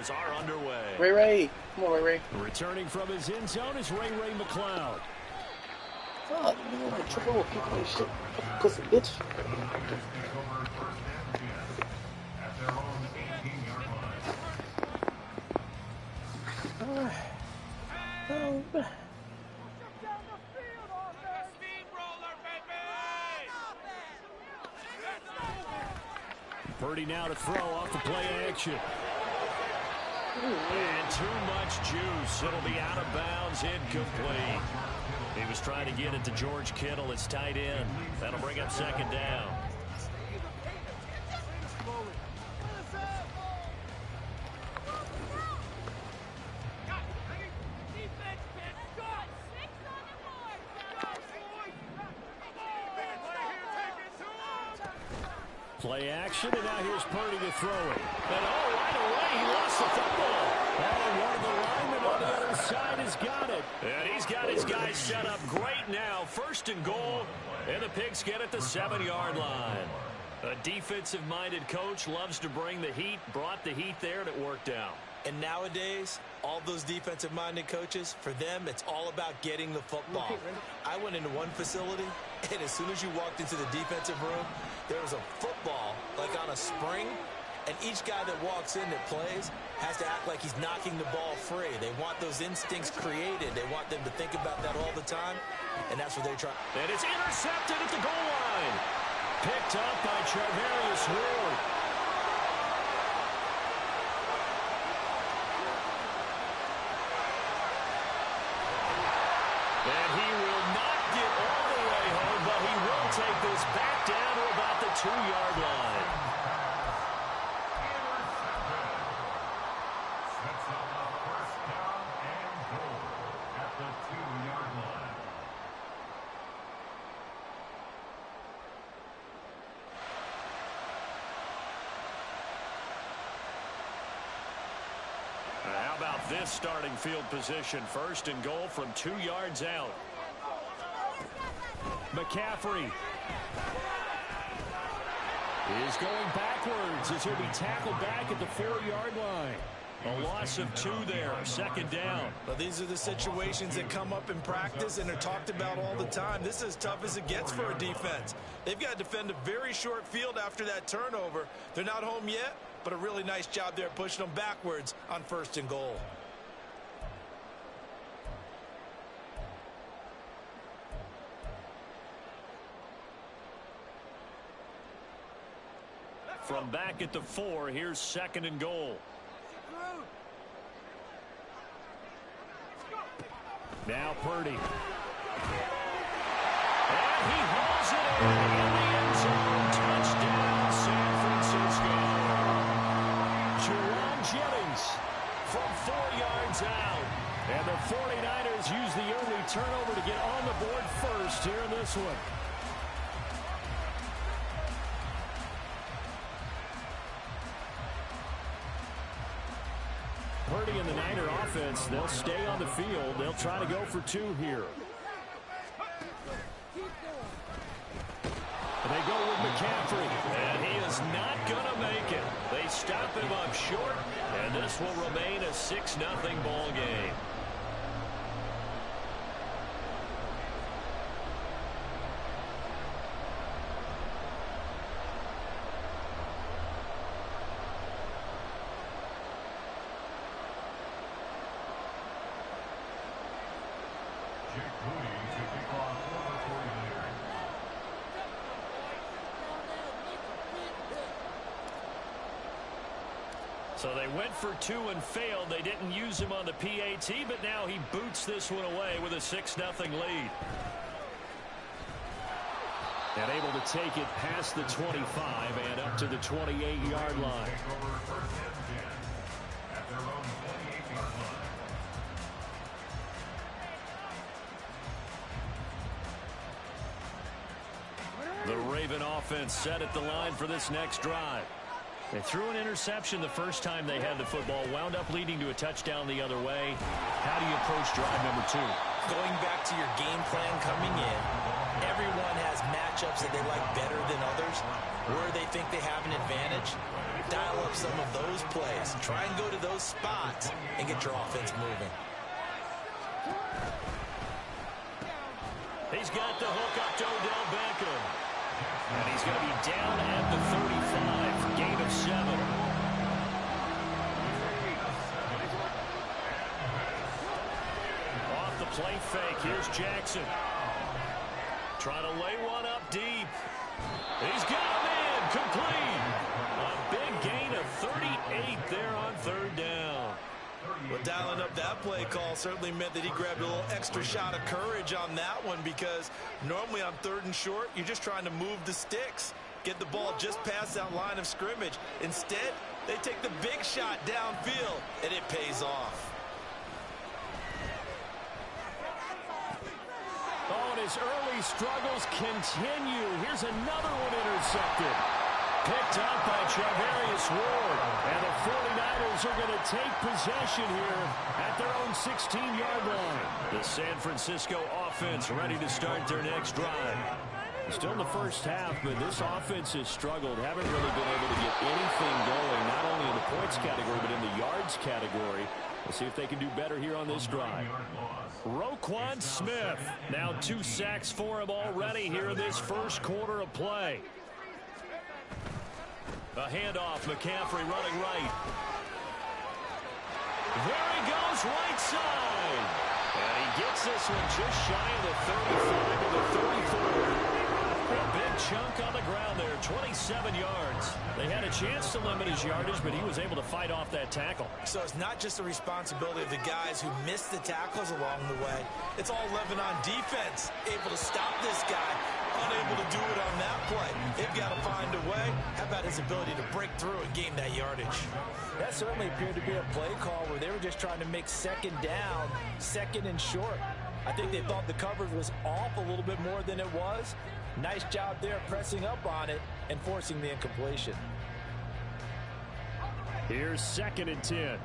quarters are underway. Ray. Come on, Ray. Returning from his end zone is Ray McLeod. Fuck, man. I'm tripping with people and shit. Pussy bitch. Purdy now to throw off the play action. And too much juice. It'll be out of bounds, incomplete. He was trying to get it to George Kittle, his tight end. That'll bring up second down. Play action, and now here's Purdy to throw it. And right away, he lost the football. And one of the linemen on the other side has got it. And he's got his guys set up great now. First and goal, and the Pigs get at the 7-yard line. A defensive-minded coach loves to bring the heat, brought the heat there, and it worked out. And nowadays, all those defensive-minded coaches, for them, it's all about getting the football. I went into one facility, and as soon as you walked into the defensive room, there was a football, like on a spring, and each guy that walks in that plays has to act like he's knocking the ball free. They want those instincts created. They want them to think about that all the time, and that's what they try. And it's intercepted at the goal line. Picked up by Charvarius Ward. And he will not get all the way home, but he will take this back down to about the 2-yard line. How about this starting field position? First and goal from 2 yards out. McCaffrey is going backwards as he'll be tackled back at the 4-yard line. A loss of 2 there, second down. Well, these are the situations that come up in practice and are talked about all the time. This is as tough as it gets for a defense. They've got to defend a very short field after that turnover. They're not home yet, but a really nice job there pushing them backwards on first and goal. From back at the 4, here's second and goal. Now Purdy. And he hauls it in the end zone. Touchdown, San Francisco. Jerome Jennings from 4 yards out. And the 49ers use the early turnover to get on the board first here in this one. Purdy and the Niner offense, they'll stay on the field. They'll try to go for 2 here. And they go with McCaffrey. And he is not going to make it. They stop him up short, and this will remain a 6-0 ball game. So they went for 2 and failed. They didn't use him on the PAT, but now he boots this one away with a 6-0 lead. And able to take it past the 25 and up to the 28-yard line. The Raven offense set at the line for this next drive. They threw an interception the first time they had the football, wound up leading to a touchdown the other way. How do you approach drive number 2? Going back to your game plan coming in, everyone has matchups that they like better than others, where they think they have an advantage. dial up some of those plays. Try and go to those spots and get your offense moving. He's got the hook up to Odell Beckham. And he's going to be down at the 35. Gain of 7. Off the play fake. Here's Jackson. Trying to lay one up deep. He's got him in. Complete. A big gain of 38 there on 3rd down. Well, dialing up that play call certainly meant that he grabbed a little extra shot of courage on that one, because normally on 3rd and short, you're just trying to move the sticks, get the ball just past that line of scrimmage. Instead, they take the big shot downfield, and it pays off. Oh, and his early struggles continue. Here's another one intercepted. Picked up by Charvarius Ward. And the 49ers are going to take possession here at their own 16-yard line. The San Francisco offense ready to start their next drive. Still in the first half, but this offense has struggled. Haven't really been able to get anything going, not only in the points category, but in the yards category. We'll see if they can do better here on this drive. Roquan Smith. Now 2 sacks for him already here in this first quarter of play. A handoff, McCaffrey running right. There he goes, right side. And he gets this one just shy of the 35 to the 34. A big chunk on the ground there, 27 yards. They had a chance to limit his yardage, but he was able to fight off that tackle. So it's not just the responsibility of the guys who missed the tackles along the way. It's all Lebanon defense, able to stop this guy, unable to do it on that play. They've got to find a way. How about his ability to break through and gain that yardage? That certainly appeared to be a play call where they were just trying to make 2nd down, 2nd and short. I think they thought the coverage was off a little bit more than it was. Nice job there pressing up on it and forcing the incompletion. Here's 2nd and 10.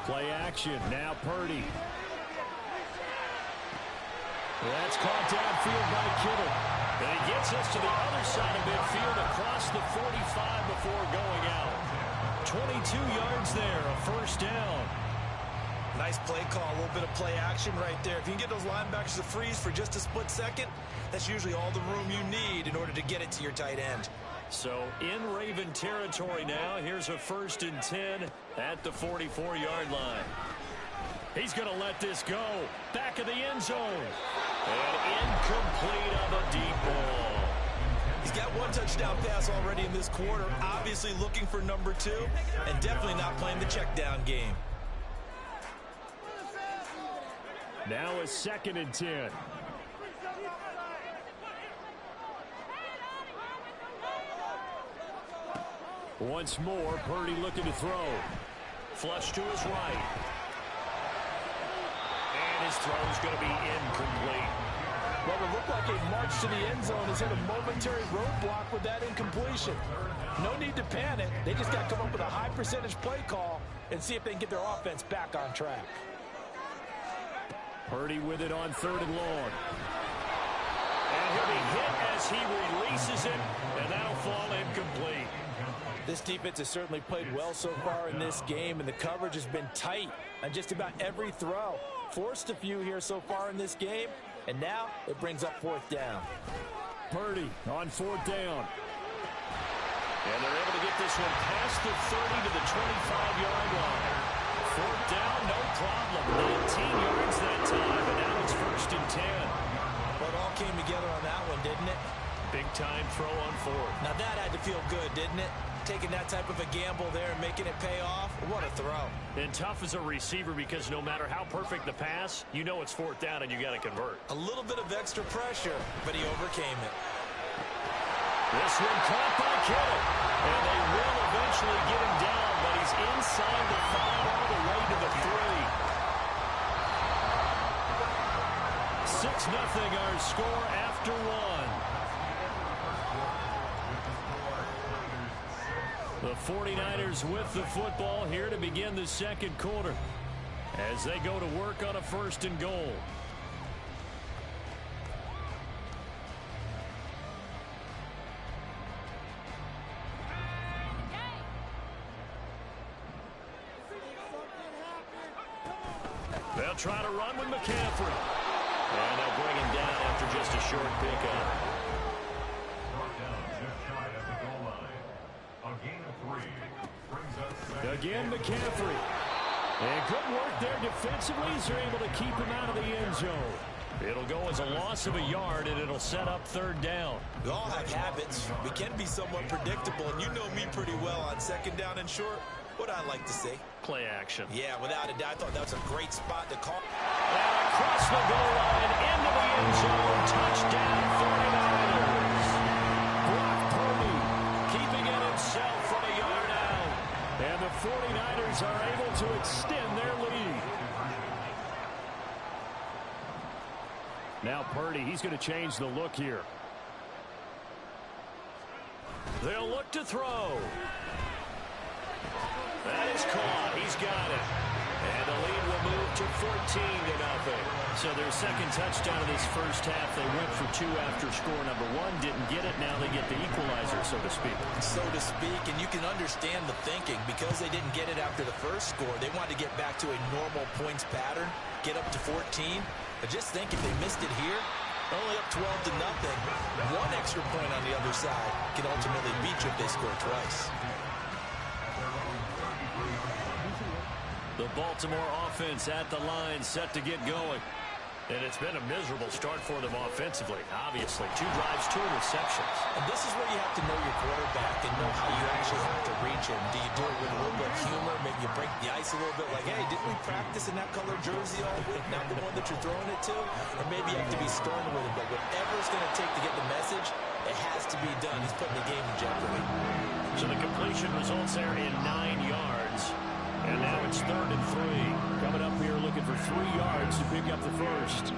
Play action. Now Purdy. That's caught downfield by Kittle. And he gets us to the other side of midfield across the 45 before going out. 22 yards there, a 1st down. Nice play call, a little bit of play action right there. If you can get those linebackers to freeze for just a split second, that's usually all the room you need in order to get it to your tight end. So in Raven territory now, here's a 1st and 10 at the 44-yard line. He's going to let this go. Back of the end zone. And incomplete on the deep ball. He's got 1 touchdown pass already in this quarter, obviously looking for number 2, and definitely not playing the check down game. Now a 2nd and 10. Once more, Purdy looking to throw. Flush to his right. And his throw is going to be incomplete. Well, it looked like a march to the end zone has hit a momentary roadblock with that incompletion. No need to panic. They just got to come up with a high percentage play call and see if they can get their offense back on track. Purdy with it on 3rd and long. And he'll be hit as he releases it, and that'll fall incomplete. This defense has certainly played well so far in this game, and the coverage has been tight on just about every throw. Forced a few here so far in this game, and now it brings up 4th down. Purdy on 4th down. And they're able to get this one past the 30 to the 25-yard line. 4th down, no problem. 19 yards that time, and now it's 1st and 10. Well, it all came together on that one, didn't it? Big-time throw on 4th. Now that had to feel good, didn't it? Taking that type of a gamble there and making it pay off. What a throw. And tough as a receiver because no matter how perfect the pass, you know it's 4th down and you got to convert. A little bit of extra pressure, but he overcame it. This one caught by Kittle. And they will eventually get him down, but he's inside the 5 all the way to the 3. 6-0 our score after 1. The 49ers with the football here to begin the 2nd quarter as they go to work on a 1st and goal. They'll try to run with McCaffrey. And they'll bring him down after just a short pickup. Again, McCaffrey. And good work there defensively as they're able to keep him out of the end zone. It'll go as a loss of a yard, and it'll set up third down. We all have habits. We can be somewhat predictable, and you know me pretty well on second down and short. What I like to see? Play action. Yeah, without a doubt. I thought that was a great spot to call. And across the goal line, into the end zone. Touchdown, 49ers. Brock Purdy keeping it himself from a yard out. And the 49ers are able to extend their lead. Now Purdy, he's going to change the look here. They'll look to throw. That is caught. He's got it. And the lead will move to 14-0. So their second touchdown of this first half. They went for 2 after score number 1. Didn't get it. Now they get the equalizer, so to speak. So to speak, and you can understand the thinking. Because they didn't get it after the first score, they wanted to get back to a normal points pattern, get up to 14. But just think, if they missed it here, only up 12-0, one extra point on the other side can ultimately beat you if they score twice. The Baltimore offense at the line, set to get going. And it's been a miserable start for them offensively, obviously. 2 drives, 2 interceptions. And this is where you have to know your quarterback and know how you actually have to reach him. Do you do it with a little bit of humor? Maybe you break the ice a little bit like, hey, didn't we practice in that color jersey all week? Not the one that you're throwing it to? Or maybe you have to be stern with him. But whatever it's going to take to get the message, it has to be done. He's putting the game in jeopardy. So the completion results there in 9 yards. And now it's 3rd and 3. Coming up here looking for 3 yards to pick up the first.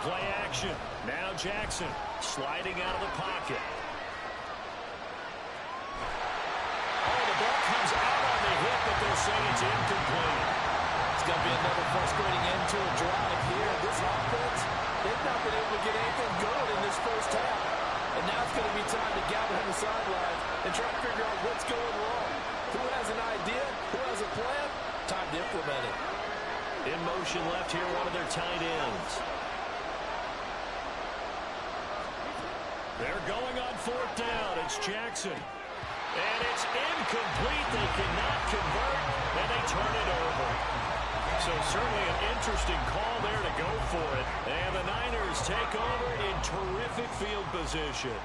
Play action. Now Jackson sliding out of the pocket. Oh, the ball comes out on the hip, but they'll say it's incomplete. It's going to be another frustrating end to a drive here. This offense, they've not been able to get anything going in this first half. And now it's going to be time to gather on the sidelines and try to figure out what's going wrong. Who has an idea? Who has a plan? Time to implement it. In motion left here, one of their tight ends. They're going on 4th down. It's Jackson. And it's incomplete. They cannot convert, and they turn it over. So certainly an interesting call there to go for it. And the Niners take over in terrific field position.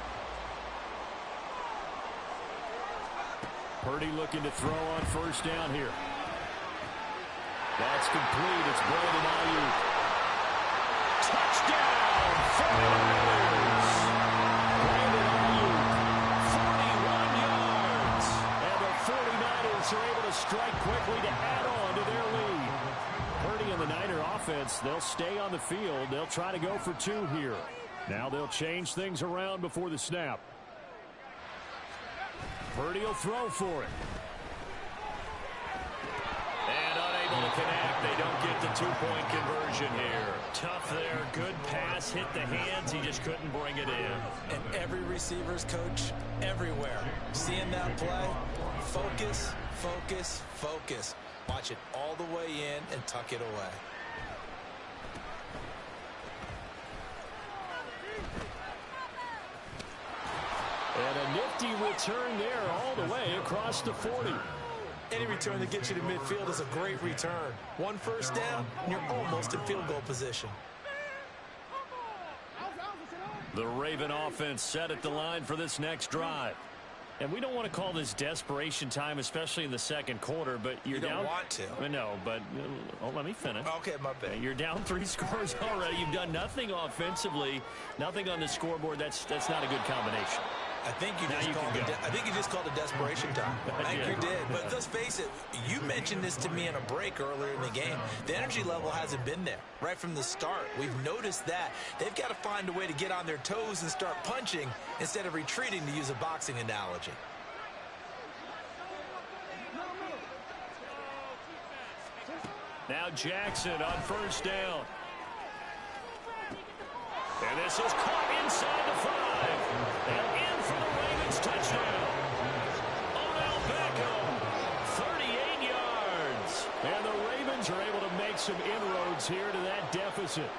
Purdy looking to throw on 1st down here. That's complete. It's Brandon Ayuk. Touchdown, 49ers. Brandon Ayuk, 41 yards. And the 49ers are able to strike quickly to add on to their lead. Purdy and the Niner offense, they'll stay on the field. They'll try to go for 2 here. Now they'll change things around before the snap. Purdy will throw for it. And unable to connect. They don't get the 2-point conversion here. Tough there. Good pass. Hit the hands. He just couldn't bring it in. And every receiver's coach everywhere. Seeing that play, focus, focus, focus. Watch it all the way in and tuck it away. And a nifty return there all the way across the 40. Any return that gets you to midfield is a great return. 1 first down, and you're almost in field goal position. The Raven offense set at the line for this next drive. And we don't want to call this desperation time, especially in the second quarter, but you're down. You don't want to. No, but let me finish. Okay, my bad. You're down 3 scores already. You've done nothing offensively, nothing on the scoreboard. That's not a good combination. I think you just called it desperation time. I think you did. But let's face it, you mentioned this to me in a break earlier in the game. The energy level hasn't been there right from the start. We've noticed that. They've got to find a way to get on their toes and start punching instead of retreating, to use a boxing analogy. Now Jackson on 1st down. And this is caught inside the 5. And in for the Ravens touchdown. Odell Beckham, 38 yards. And the Ravens are able to here to that deficit.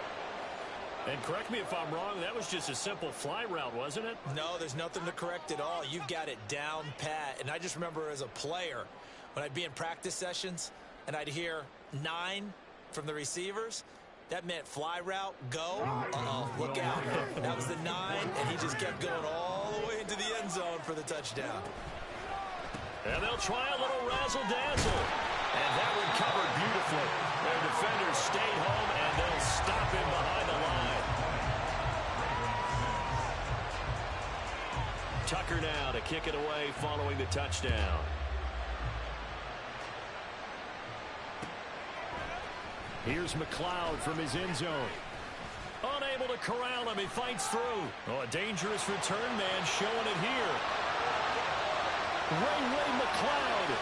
And correct me if I'm wrong, that was just a simple fly route, wasn't it? No, there's nothing to correct at all. You've got it down pat. And I just remember as a player, when I'd be in practice sessions and I'd hear 9 from the receivers, that meant fly route, go. Uh-oh, look out. That was the 9, and he just kept going all the way into the end zone for the touchdown. And they'll try a little razzle-dazzle. And that one covered beautifully. Their defenders stayed home, and they'll stop him behind the line. Tucker now to kick it away following the touchdown. Here's McLeod from his end zone. Unable to corral him. He fights through. Oh, a dangerous return man showing it here. Ray McLeod.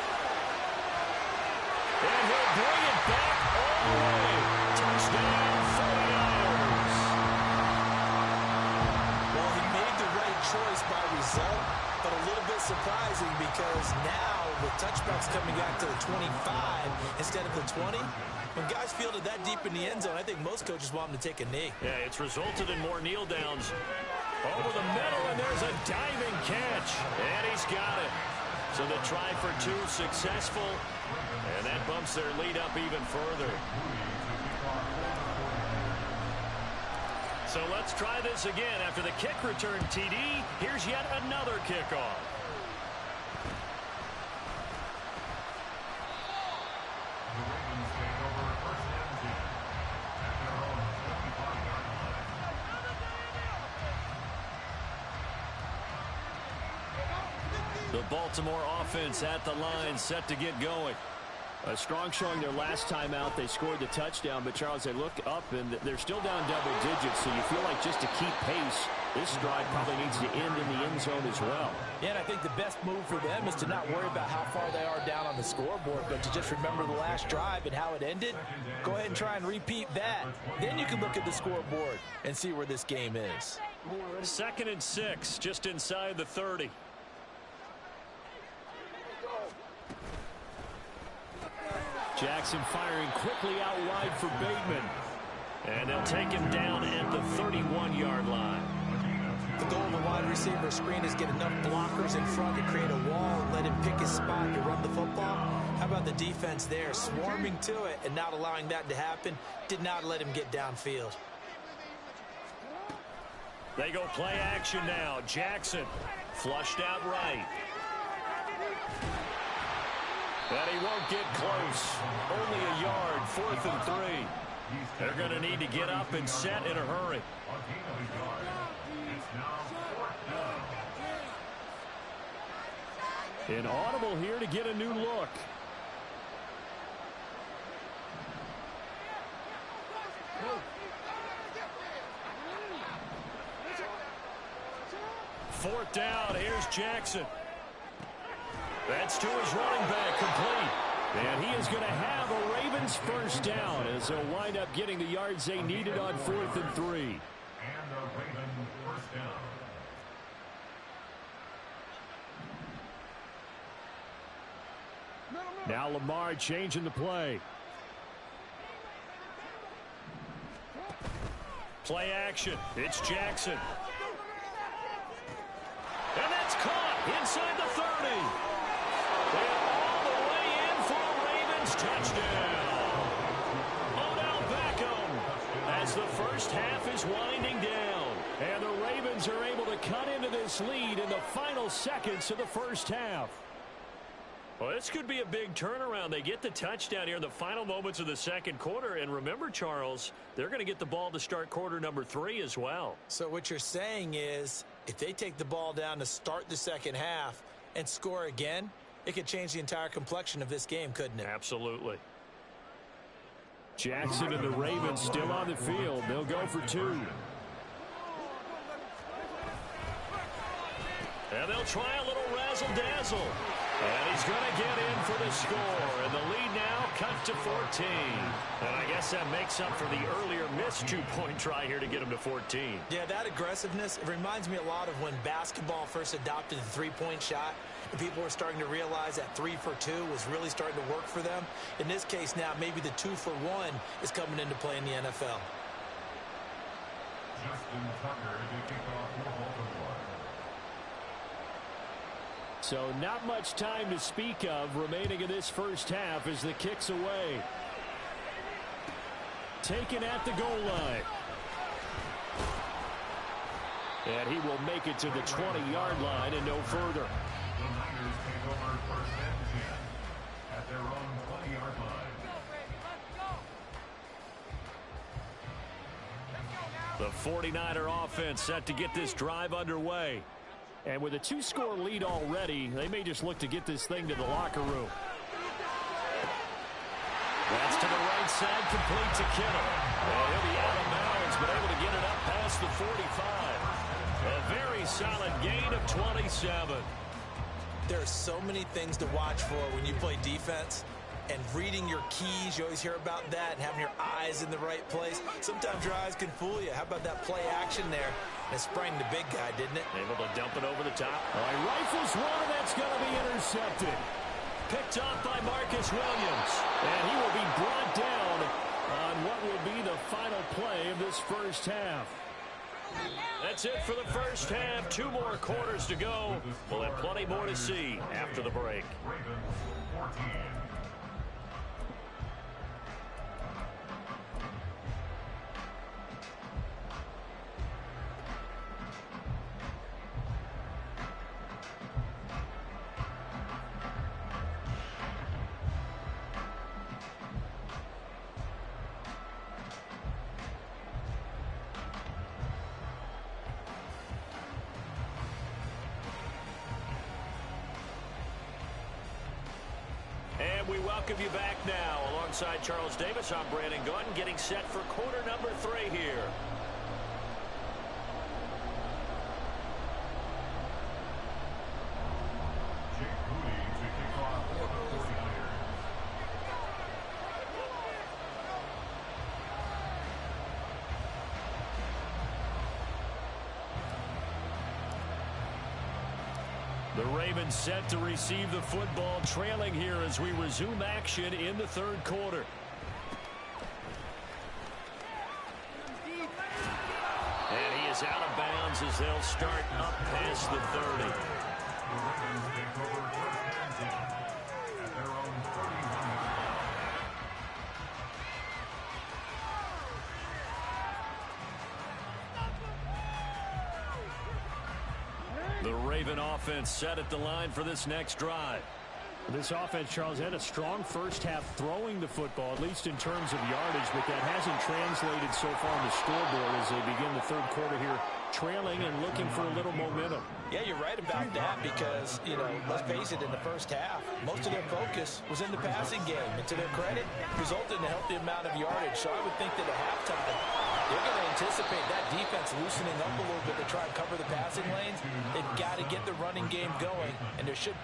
And he'll bring it back all the way. Touchdown, 49ers. Well, he made the right choice by result, but a little bit surprising because now with touchbacks coming back to the 25 instead of the 20, when guys fielded that deep in the end zone, I think most coaches want them to take a knee. Yeah, it's resulted in more kneel downs. Over the middle, and there's a diving catch. And he's got it. So the try for 2 successful. And that bumps their lead up even further. So let's try this again. After the kick return TD, here's yet another kickoff. The Baltimore offense at the line, set to get going. A strong showing their last time out. They scored the touchdown, but Charles, they look up and they're still down double digits, so you feel like just to keep pace, this drive probably needs to end in the end zone as well. Yeah, and I think the best move for them is to not worry about how far they are down on the scoreboard, but to just remember the last drive and how it ended. Go ahead and try and repeat that. Then you can look at the scoreboard and see where this game is. 2nd and 6, just inside the 30. Jackson firing quickly out wide for Bateman. And they'll take him down at the 31-yard line. The goal of a wide receiver screen is get enough blockers in front to create a wall and let him pick his spot to run the football. How about the defense there, swarming to it and not allowing that to happen? Did not let him get downfield. They go play action now. Jackson flushed out right. And he won't get close. Only a yard, 4th and 3. They're going to need to get up and set in a hurry. An audible here to get a new look. Fourth down, here's Jackson. That's to his running back, complete. And he is going to have a Ravens first down as they'll wind up getting the yards they needed on 4th and 3. And a Raven first down. Now Lamar changing the play. Play action. It's Jackson. And that's caught inside the 30. And all the way in for a Ravens touchdown. Odell Beckham as the first half is winding down. And the Ravens are able to cut into this lead in the final seconds of the first half. Well, this could be a big turnaround. They get the touchdown here in the final moments of the second quarter. And remember, Charles, they're going to get the ball to start quarter number 3 as well. So what you're saying is if they take the ball down to start the second half and score again, it could change the entire complexion of this game, couldn't it? Absolutely. Jackson and the Ravens still on the field. They'll go for 2. And they'll try a little razzle-dazzle. And he's going to get in for the score. And the lead now cut to 14. And I guess that makes up for the earlier missed two-point try here to get him to 14. Yeah, that aggressiveness, it reminds me a lot of when basketball first adopted the three-point shot. And people were starting to realize that 3 for 2 was really starting to work for them. In this case now, maybe the 2 for 1 is coming into play in the NFL. Justin Tucker to kick off for Baltimore. So not much time to speak of remaining in this first half as the kick's away. Taken at the goal line. And he will make it to the 20-yard line and no further. The Niners take over first and 10 at their own 20-yard line. The 49er offense set to get this drive underway. And with a 2-score lead already, they may just look to get this thing to the locker room. That's to the right side, complete to Kittle. And he'll be out of bounds, but able to get it up past the 45. A very solid gain of 27. There are so many things to watch for when you play defense. And reading your keys, you always hear about that, and having your eyes in the right place. Sometimes your eyes can fool you. How about that play action there? And it sprang the big guy, didn't it? Able to dump it over the top. He rifles one, and that's going to be intercepted. Picked off by Marcus Williams. And he will be brought down on what will be the final play of this first half. That's it for the first half. 2 more quarters to go. We'll have plenty more to see after the break. Ravens 14. And we welcome you back now. Alongside Charles Davis, I'm Brandon Gordon, getting set for quarter number 3 here. Jake Moody to kick off for the 49ers. The Ravens set to receive the football, trailing here as we resume action in the third quarter. And he is out of bounds as they'll start up past the 30. The Ravens take over first and 10 at their own 31-yard line. The Raven offense set at the line for this next drive. This offense, Charles, had a strong first half throwing the football, at least in terms of yardage, but that hasn't translated so far on the scoreboard as they begin the third quarter here, trailing and looking for a little momentum. Yeah, you're right about that because, let's face it, in the first half, most of their focus was in the passing game. And to their credit, resulted in a healthy amount of yardage. So I would think that at halftime, they're going to anticipate that defense loosening up a little bit to try and cover the passing lanes. They've got to get the running game going, and there should